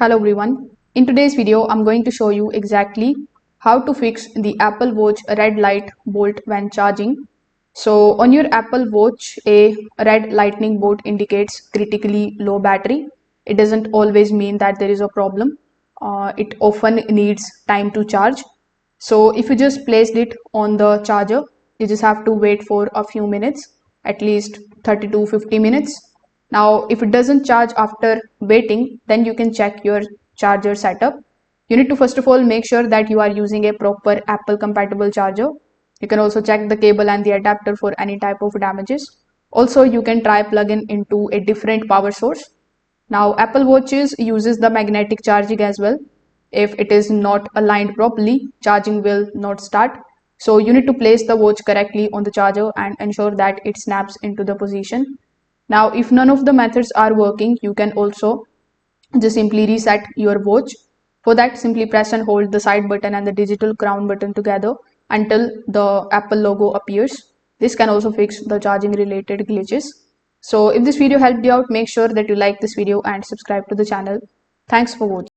Hello everyone. In today's video, I'm going to show you exactly how to fix the Apple Watch red light bolt when charging. So on your Apple Watch, a red lightning bolt indicates critically low battery. It doesn't always mean that there is a problem. It often needs time to charge. So if you just placed it on the charger, you just have to wait for a few minutes, at least 30 to 50 minutes. Now, if it doesn't charge after waiting, then you can check your charger setup. You need to first of all make sure that you are using a proper Apple compatible charger. You can also check the cable and the adapter for any type of damages. Also, you can try plugging into a different power source. Now, Apple Watches uses the magnetic charging as well. If it is not aligned properly, charging will not start. So you need to place the watch correctly on the charger and ensure that it snaps into the position. Now, if none of the methods are working, you can also just simply reset your watch. For that, simply press and hold the side button and the digital crown button together until the Apple logo appears. This can also fix the charging related glitches. So if this video helped you out, make sure that you like this video and subscribe to the channel. Thanks for watching.